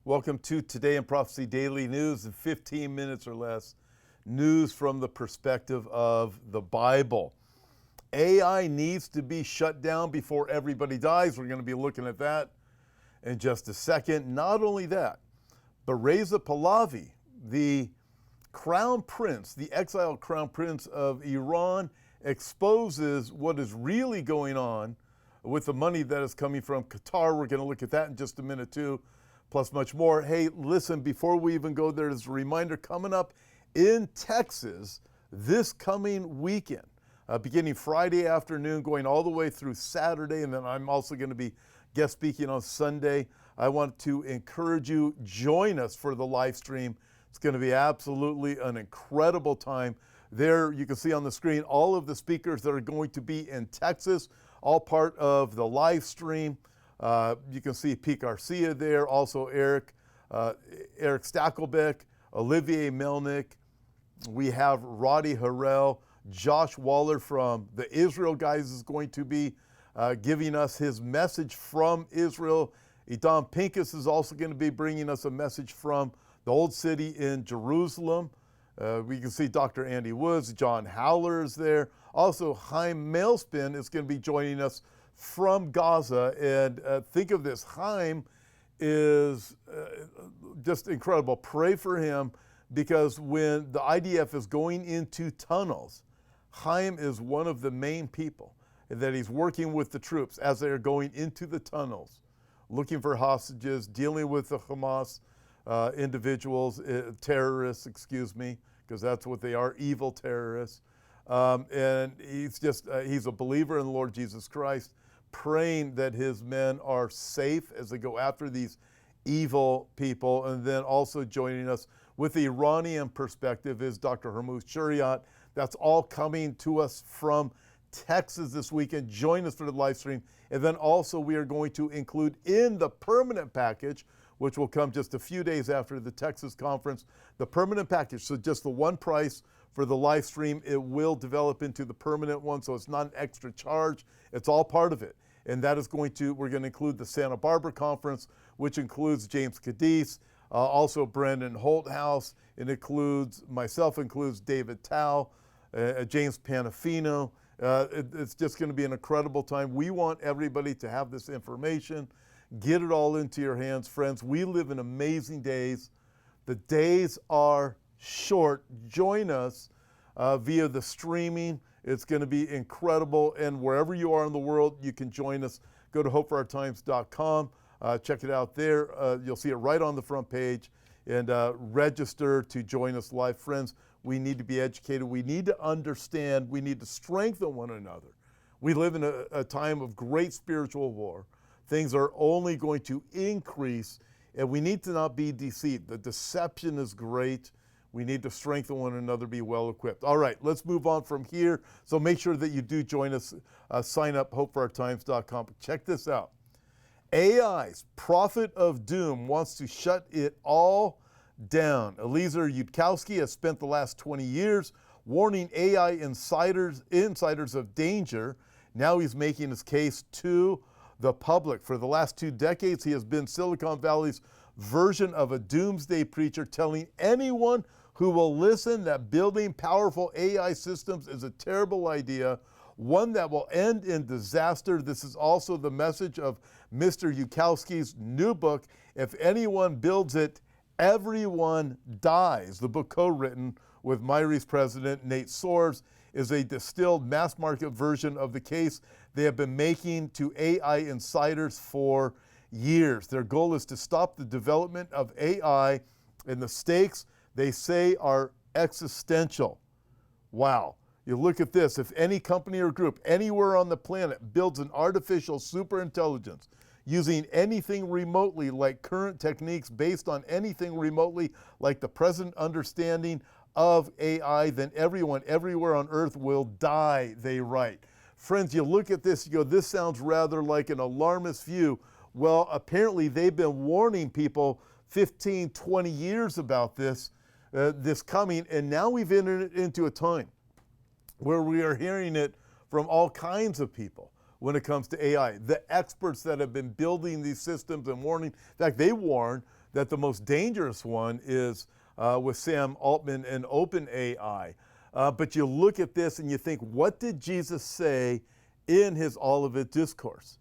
Welcome to Today in Prophecy Daily News in 15 minutes or less. News from the perspective of the Bible. AI needs to be shut down before everybody dies. We're going to be looking at that in just a second. Not only that, but Reza Pahlavi, the crown prince, the exiled crown prince of Iran, exposes what is really going on with the money that is coming from Qatar. We're going to look at that in just a minute too, plus much more. Hey, listen, before we even go there, there's a reminder coming up in Texas this coming weekend, beginning Friday afternoon, going all the way through Saturday, and then I'm also going to be guest speaking on Sunday. I want to encourage you, join us for the live stream. It's going to be absolutely an incredible time. There, you can see on the screen all of the speakers that are going to be in Texas, all part of the live stream. You can see Pete Garcia there, also Eric Stakelbeck, Olivier Melnick. We have Roddy Harrell. Josh Waller from the Israel guys is going to be giving us his message from Israel. Edom Pincus is also going to be bringing us a message from the Old City in Jerusalem. We can see Dr. Andy Woods, John Howler is there. Also, Chaim Mailspin is going to be joining us from Gaza. And think of this, Chaim is just incredible. Pray for him, because when the IDF is going into tunnels, Chaim is one of the main people that he's working with the troops as they're going into the tunnels, looking for hostages, dealing with the Hamas individuals, terrorists, because that's what they are, evil terrorists. And he's a believer in the Lord Jesus Christ, praying that his men are safe as they go after these evil people. And then also joining us with the Iranian perspective is Dr. Hormuz Shariat. That's all coming to us from Texas this weekend. Join us for the live stream. And then also we are going to include in the permanent package, which will come just a few days after the Texas conference, the permanent package. So just the one price for the live stream, it will develop into the permanent one. So it's not an extra charge. It's all part of it. And that is we're going to include the Santa Barbara conference, which includes James Cadiz, also Brandon Holthouse. It includes David Tao, James Panafino. It's just going to be an incredible time. We want everybody to have this information. Get it all into your hands, friends. We live in amazing days. The days are short. Join us via the streaming. It's going to be incredible. And wherever you are in the world, you can join us. Go to hopeforourtimes.com. Check it out there. You'll see it right on the front page. And register to join us live. Friends, we need to be educated. We need to understand. We need to strengthen one another. We live in a time of great spiritual war. Things are only going to increase, and we need to not be deceived. The deception is great. We need to strengthen one another, be well equipped. All right, let's move on from here. So make sure that you do join us. Sign up, hopeforourtimes.com. Check this out. AI's prophet of doom wants to shut it all down. Eliezer Yudkowsky has spent the last 20 years warning AI insiders of danger. Now he's making his case to the public. For the last 2 decades, he has been Silicon Valley's version of a doomsday preacher, telling anyone who will listen that building powerful AI systems is a terrible idea, one that will end in disaster. This is also the message of Mr. Yudkowsky's new book, If Anyone Builds It, Everyone Dies. The book, co-written with Myri's president, Nate Soares, is a distilled mass market version of the case they have been making to AI insiders for years. Their goal is to stop the development of AI, and the stakes, they say, are existential. Wow. You look at this. If any company or group anywhere on the planet builds an artificial superintelligence using anything remotely like current techniques, based on anything remotely like the present understanding of AI, then everyone everywhere on earth will die, they write. Friends, you look at this, you go, this sounds rather like an alarmist view. Well, apparently they've been warning people 15, 20 years about this coming, and now we've entered into a time where we are hearing it from all kinds of people when it comes to AI. The experts that have been building these systems and warning, in fact, they warn that the most dangerous one is with Sam Altman and OpenAI. But you look at this and you think, what did Jesus say in his Olivet Discourse?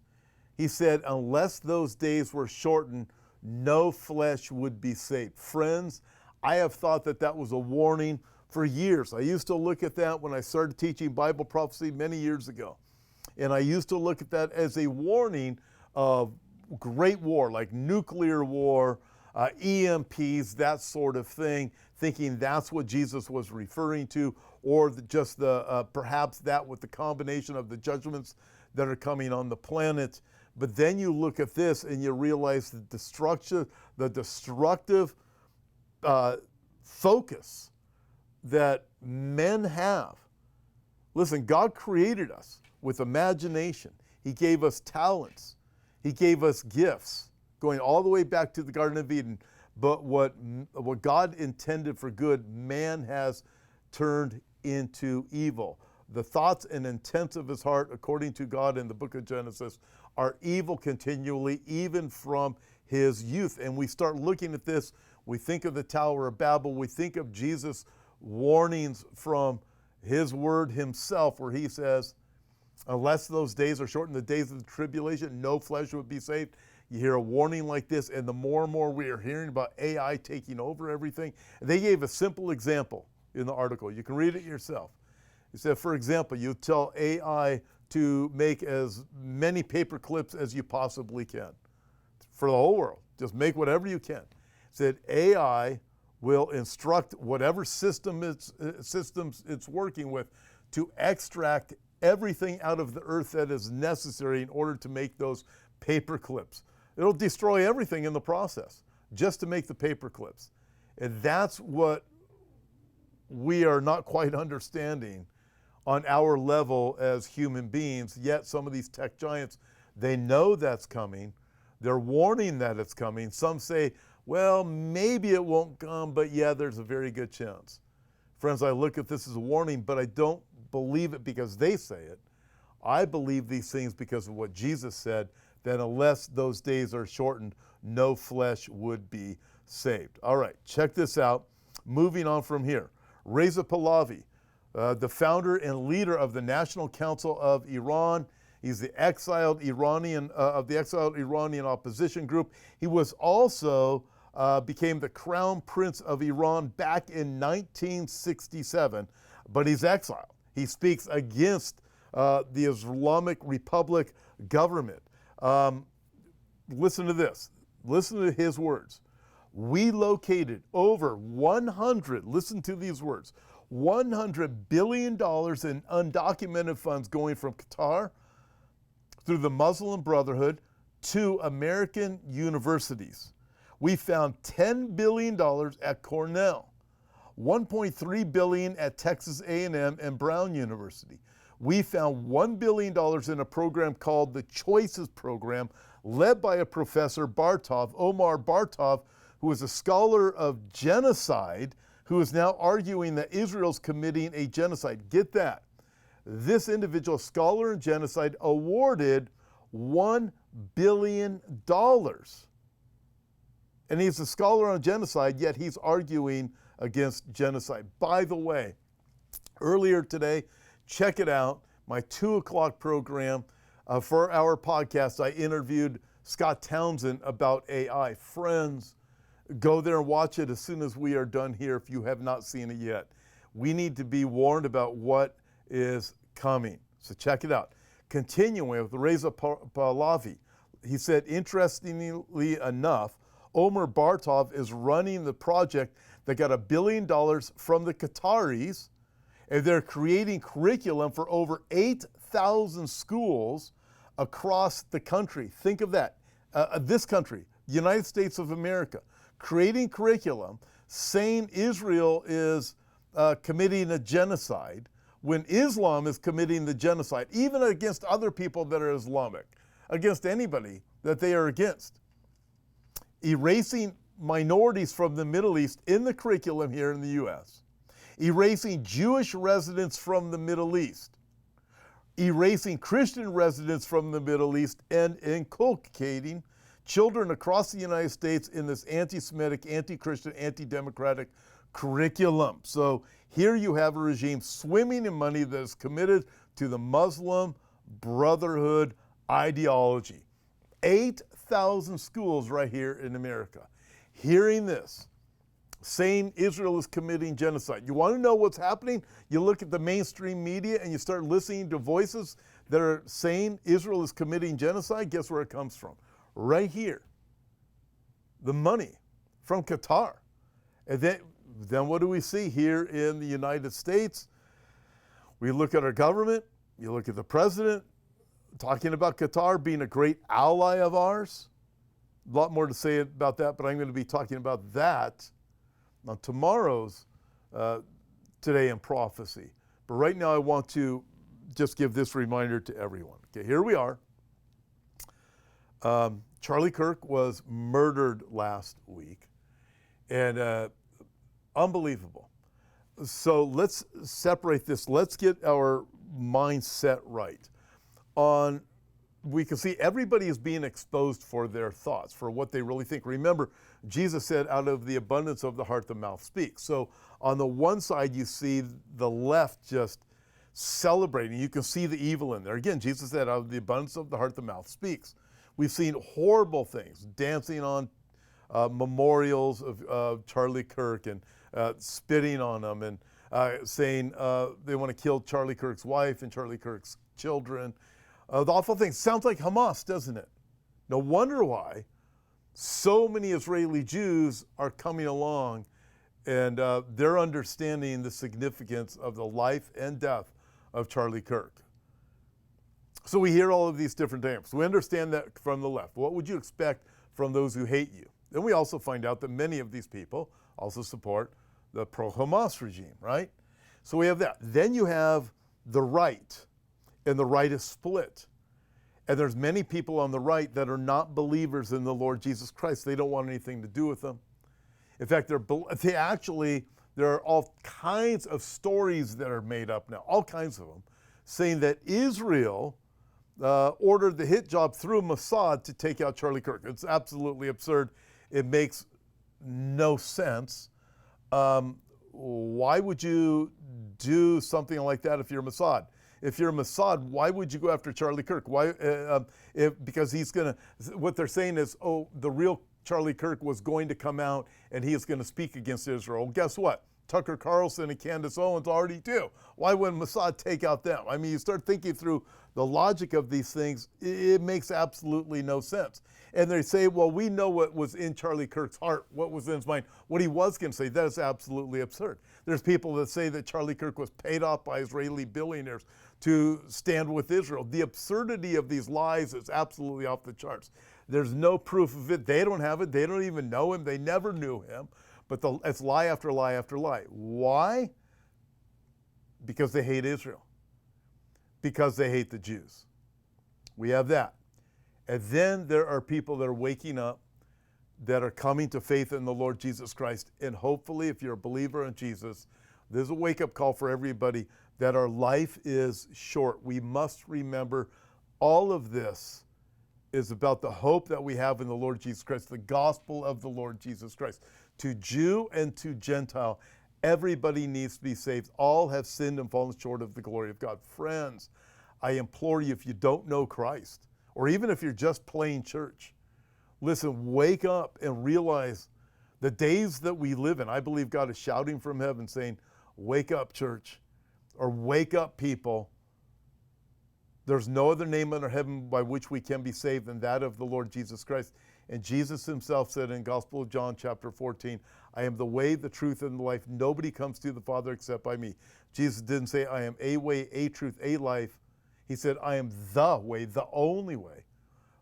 He said, unless those days were shortened, no flesh would be saved. Friends, I have thought that that was a warning for years. I used to look at that when I started teaching Bible prophecy many years ago. And I used to look at that as a warning of great war, like nuclear war, EMPs, that sort of thing, thinking that's what Jesus was referring to, or just perhaps that with the combination of the judgments that are coming on the planet. But then you look at this and you realize the destructive focus that men have. Listen, God created us with imagination. He gave us talents. He gave us gifts, going all the way back to the Garden of Eden. But what God intended for good, man has turned into evil. The thoughts and intents of his heart, according to God in the book of Genesis, are evil continually, even from his youth. And we start looking at this, we think of the Tower of Babel, we think of Jesus' warnings from his word himself, where he says, unless those days are shortened, the days of the tribulation, no flesh would be saved. You hear a warning like this, and the more and more we are hearing about AI taking over everything. They gave a simple example in the article. You can read it yourself. It said, for example, you tell AI to make as many paper clips as you possibly can for the whole world. Just make whatever you can. It said AI will instruct whatever systems it's working with to extract everything out of the earth that is necessary in order to make those paper clips. It'll destroy everything in the process just to make the paper clips. And that's what we are not quite understanding on our level as human beings. Yet some of these tech giants, they know that's coming. They're warning that it's coming. Some say, well, maybe it won't come, but yeah, there's a very good chance. Friends, I look at this as a warning, but I don't believe it because they say it. I believe these things because of what Jesus said, that unless those days are shortened, no flesh would be saved. All right, check this out. Moving on from here. Reza Pahlavi, the founder and leader of the National Council of Iran. He's the exiled Iranian of the exiled Iranian opposition group. He was also became the crown prince of Iran back in 1967, but he's exiled. He speaks against the Islamic Republic government. Listen to this. Listen to his words. We located over 100, listen to these words, $100 billion in undocumented funds going from Qatar through the Muslim Brotherhood to American universities. We found $10 billion at Cornell, $1.3 billion at Texas A&M and Brown University. We found $1 billion in a program called the Choices Program, led by a professor, Omar Bartov, who is a scholar of genocide, who is now arguing that Israel's committing a genocide. Get that. This individual, scholar in genocide, awarded $1 billion. And he's a scholar on genocide, yet he's arguing against genocide. By the way, earlier today, check it out, my 2 o'clock program for our podcast, I interviewed Scott Townsend about AI. Friends, go there and watch it as soon as we are done here if you have not seen it yet. We need to be warned about what is coming. So check it out. Continuing with Reza Pahlavi, he said, interestingly enough, Omar Bartov is running the project that got $1 billion from the Qataris, and they're creating curriculum for over 8,000 schools across the country. Think of that. This country, United States of America, creating curriculum saying Israel is committing a genocide when Islam is committing the genocide, even against other people that are Islamic, against anybody that they are against. Erasing minorities from the Middle East in the curriculum here in the U.S., erasing Jewish residents from the Middle East, erasing Christian residents from the Middle East, and inculcating children across the United States in this anti-Semitic, anti-Christian, anti-democratic curriculum. So here you have a regime swimming in money that is committed to the Muslim Brotherhood ideology. 8,000 schools right here in America. Hearing this, saying Israel is committing genocide. You want to know what's happening? You look at the mainstream media and you start listening to voices that are saying Israel is committing genocide. Guess where it comes from? Right here. The money from Qatar. And then what do we see here in the United States? We look at our government, you look at the president, talking about Qatar being a great ally of ours. A lot more to say about that, but I'm going to be talking about that on tomorrow's Today in Prophecy. But right now I want to just give this reminder to everyone. Okay, here we are. Charlie Kirk was murdered last week, and unbelievable. So let's separate this. Let's get our mindset right. We can see everybody is being exposed for their thoughts, for what they really think. Remember, Jesus said, out of the abundance of the heart, the mouth speaks. So on the one side, you see the left just celebrating. You can see the evil in there. Again, Jesus said, out of the abundance of the heart, the mouth speaks. We've seen horrible things, dancing on memorials of Charlie Kirk and spitting on them and saying they want to kill Charlie Kirk's wife and Charlie Kirk's children. The awful thing. Sounds like Hamas, doesn't it? No wonder why so many Israeli Jews are coming along and they're understanding the significance of the life and death of Charlie Kirk. So we hear all of these different names. We understand that from the left. What would you expect from those who hate you? Then we also find out that many of these people also support the pro-Hamas regime, right? So we have that. Then you have the right, and the right is split. And there's many people on the right that are not believers in the Lord Jesus Christ. They don't want anything to do with them. In fact, there are all kinds of stories that are made up now, all kinds of them, saying that Israel ordered the hit job through Mossad to take out Charlie Kirk. It's absolutely absurd. It makes no sense. Why would you do something like that if you're Mossad? If you're Mossad, why would you go after Charlie Kirk? Why? Because he's going to, what they're saying is, oh, the real Charlie Kirk was going to come out and he is going to speak against Israel. Well, guess what? Tucker Carlson and Candace Owens already do. Why wouldn't Mossad take out them? I mean, you start thinking through the logic of these things, it makes absolutely no sense. And they say, well, we know what was in Charlie Kirk's heart, what was in his mind, what he was going to say. That is absolutely absurd. There's people that say that Charlie Kirk was paid off by Israeli billionaires to stand with Israel. The absurdity of these lies is absolutely off the charts. There's no proof of it. They don't have it. They don't even know him. They never knew him. But it's lie after lie after lie. Why? Because they hate Israel. Because they hate the Jews. We have that. And then there are people that are waking up, that are coming to faith in the Lord Jesus Christ. And hopefully, if you're a believer in Jesus, there's a wake-up call for everybody that our life is short. We must remember all of this is about the hope that we have in the Lord Jesus Christ, the gospel of the Lord Jesus Christ. To Jew and to Gentile, everybody needs to be saved. All have sinned and fallen short of the glory of God. Friends, I implore you, if you don't know Christ, or even if you're just playing church, listen, wake up and realize the days that we live in. I believe God is shouting from heaven saying, wake up, church, or wake up, people. There's no other name under heaven by which we can be saved than that of the Lord Jesus Christ. And Jesus himself said in Gospel of John chapter 14, I am the way, the truth, and the life. Nobody comes to the Father except by me. Jesus didn't say, I am a way, a truth, a life. He said, I am the way, the only way.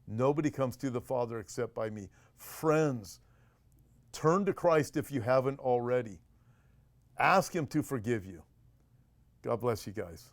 Nobody comes to the Father except by me. Friends, turn to Christ if you haven't already. Ask him to forgive you. God bless you guys.